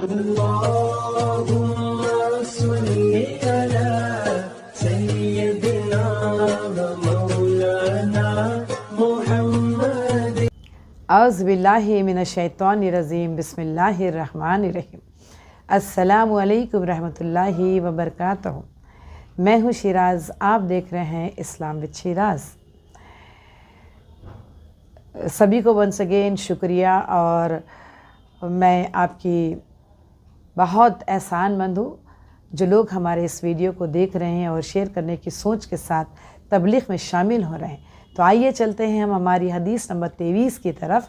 اللهم صل على سيدنا ومولانا محمد اعوذ باللہ من الشیطان الرجیم بسم اللہ الرحمن الرحیم السلام علیکم رحمۃ اللہ وبرکاتہ۔ میں ہوں شیراز، آپ دیکھ رہے ہیں اسلام وتھ شیراز۔ سبھی کو ونس اگین شکریہ، اور میں آپ کی بہت احسان مند ہوں جو لوگ ہمارے اس ویڈیو کو دیکھ رہے ہیں اور شیئر کرنے کی سوچ کے ساتھ تبلیغ میں شامل ہو رہے ہیں۔ تو آئیے چلتے ہیں ہم ہماری حدیث نمبر 23 کی طرف،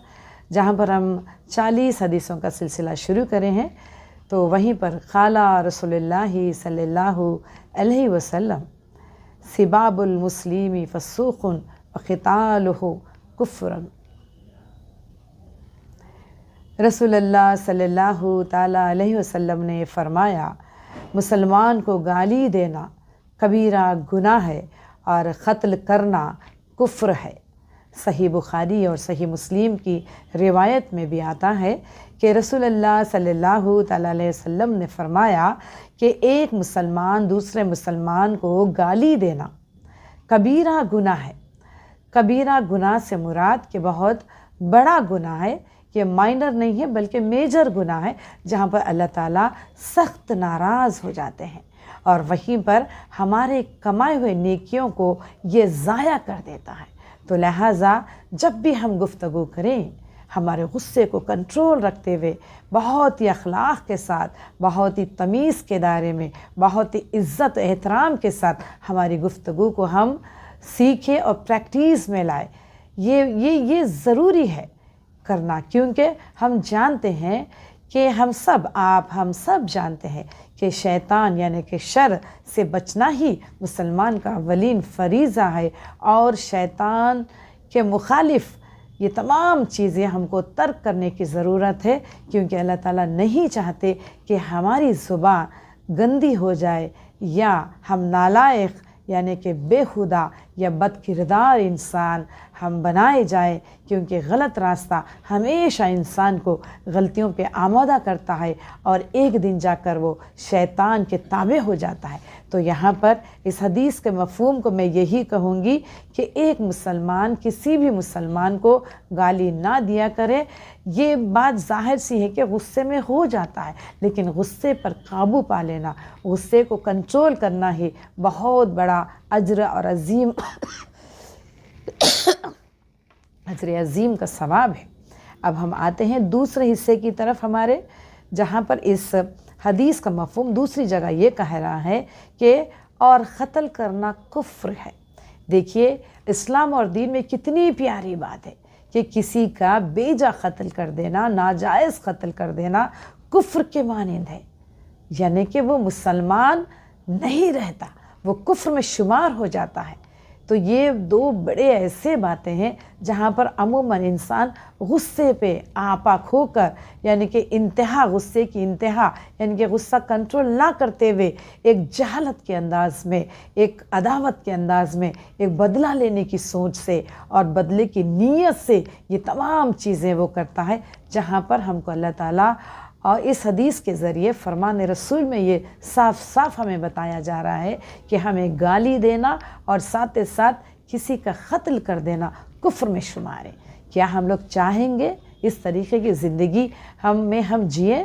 جہاں پر ہم 40 حدیثوں کا سلسلہ شروع کرے ہیں۔ تو وہیں پر قال رسول اللہ صلی اللہ علیہ وسلم سباب المسلم فسوق وقتالہ کفر۔ رسول اللہ صلی اللہ تعالیٰ علیہ وسلم نے فرمایا، مسلمان کو گالی دینا کبیرہ گناہ ہے اور قتل کرنا کفر ہے۔ صحیح بخاری اور صحیح مسلم کی روایت میں بھی آتا ہے کہ رسول اللہ صلی اللہ تعالیٰ علیہ وسلم نے فرمایا کہ ایک مسلمان دوسرے مسلمان کو گالی دینا کبیرہ گناہ ہے۔ کبیرہ گناہ سے مراد کہ بہت بڑا گناہ ہے، یہ مائنر نہیں ہے بلکہ میجر گناہ ہے، جہاں پر اللہ تعالیٰ سخت ناراض ہو جاتے ہیں، اور وہیں پر ہمارے کمائے ہوئے نیکیوں کو یہ ضائع کر دیتا ہے۔ تو لہٰذا جب بھی ہم گفتگو کریں، ہمارے غصے کو کنٹرول رکھتے ہوئے، بہت ہی اخلاق کے ساتھ، بہت ہی تمیز کے دائرے میں، بہت ہی عزت و احترام کے ساتھ ہماری گفتگو کو ہم سیکھیں اور پریکٹیس میں لائیں۔ یہ ضروری ہے کرنا، کیونکہ ہم جانتے ہیں کہ ہم سب جانتے ہیں کہ شیطان یعنی کہ شر سے بچنا ہی مسلمان کا اولین فریضہ ہے، اور شیطان کے مخالف یہ تمام چیزیں ہم کو ترک کرنے کی ضرورت ہے، کیونکہ اللہ تعالیٰ نہیں چاہتے کہ ہماری زبان گندی ہو جائے یا ہم نالائق یعنی کہ بے خدا یا بد کردار انسان ہم بنائے جائیں، کیونکہ غلط راستہ ہمیشہ انسان کو غلطیوں پہ آمادہ کرتا ہے، اور ایک دن جا کر وہ شیطان کے تابع ہو جاتا ہے۔ تو یہاں پر اس حدیث کے مفہوم کو میں یہی کہوں گی کہ ایک مسلمان کسی بھی مسلمان کو گالی نہ دیا کرے۔ یہ بات ظاہر سی ہے کہ غصے میں ہو جاتا ہے، لیکن غصے پر قابو پا لینا، غصے کو کنٹرول کرنا ہی بہت بڑا اجر اور عظیم کا ثواب ہے۔ اب ہم آتے ہیں دوسرے حصے کی طرف ہمارے، جہاں پر اس حدیث کا مفہوم دوسری جگہ یہ کہہ رہا ہے کہ اور قتل کرنا کفر ہے۔ دیکھیے اسلام اور دین میں کتنی پیاری بات ہے کہ کسی کا بے جا قتل کر دینا، ناجائز قتل کر دینا کفر کے مانند ہے، یعنی کہ وہ مسلمان نہیں رہتا، وہ کفر میں شمار ہو جاتا ہے۔ تو یہ دو بڑے ایسے باتیں ہیں جہاں پر عموماً انسان غصے پہ آپا کھو کر، یعنی کہ انتہا، غصے کی انتہا، یعنی کہ غصہ کنٹرول نہ کرتے ہوئے ایک جہالت کے انداز میں، ایک عداوت کے انداز میں، ایک بدلہ لینے کی سوچ سے اور بدلے کی نیت سے یہ تمام چیزیں وہ کرتا ہے، جہاں پر ہم کو اللہ تعالیٰ اور اس حدیث کے ذریعے فرمان رسول میں یہ صاف صاف ہمیں بتایا جا رہا ہے کہ ہمیں گالی دینا اور ساتھ ساتھ کسی کا قتل کر دینا کفر میں شمار ہے۔ کیا ہم لوگ چاہیں گے اس طریقے کی زندگی ہم جئیں؟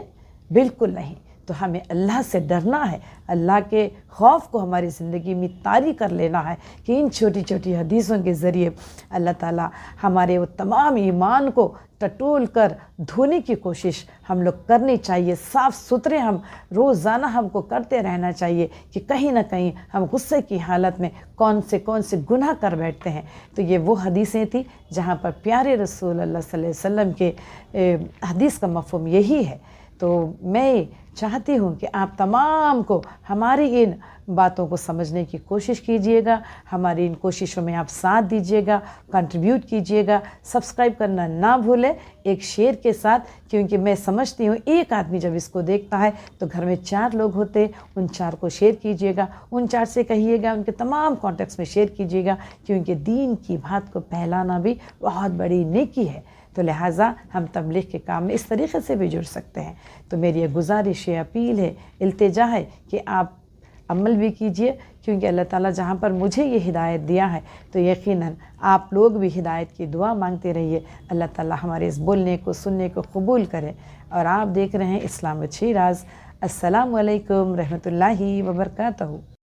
بالکل نہیں۔ تو ہمیں اللہ سے ڈرنا ہے، اللہ کے خوف کو ہماری زندگی میں طاری کر لینا ہے کہ ان چھوٹی چھوٹی حدیثوں کے ذریعے اللہ تعالیٰ ہمارے وہ تمام ایمان کو ٹٹول کر دھونے کی کوشش ہم لوگ کرنی چاہیے۔ صاف ستھرے ہم روزانہ ہم کو کرتے رہنا چاہیے کہ کہیں نہ کہیں ہم غصے کی حالت میں کون سے گناہ کر بیٹھتے ہیں۔ تو یہ وہ حدیثیں تھیں جہاں پر پیارے رسول اللہ صلی اللہ علیہ وسلم کے حدیث کا مفہوم یہی ہے۔ تو میں چاہتی ہوں کہ آپ تمام کو ہماری ان باتوں کو سمجھنے کی کوشش کیجئے گا، ہماری ان کوششوں میں آپ ساتھ دیجئے گا، کنٹریبیوٹ کیجئے گا، سبسکرائب کرنا نہ بھولیں ایک شیئر کے ساتھ، کیونکہ میں سمجھتی ہوں ایک آدمی جب اس کو دیکھتا ہے تو گھر میں 4 لوگ ہوتے، ان 4 کو شیئر کیجئے گا، ان 4 سے کہیے گا، ان کے تمام کانٹیکٹس میں شیئر کیجئے گا، کیونکہ دین کی بات کو پھیلانا بھی بہت بڑی نیکی ہے۔ تو لہٰذا ہم تبلیغ کے کام میں اس طریقے سے بھی جڑ سکتے ہیں۔ تو میری یہ گزارش ہے، اپیل ہے، التجا ہے کہ آپ عمل بھی کیجئے، کیونکہ اللہ تعالیٰ جہاں پر مجھے یہ ہدایت دیا ہے تو یقیناً آپ لوگ بھی ہدایت کی دعا مانگتے رہیے۔ اللہ تعالیٰ ہمارے اس بولنے کو سننے کو قبول کرے۔ اور آپ دیکھ رہے ہیں اسلام وتھ شیراز۔ السلام علیکم رحمۃ اللہ وبرکاتہ۔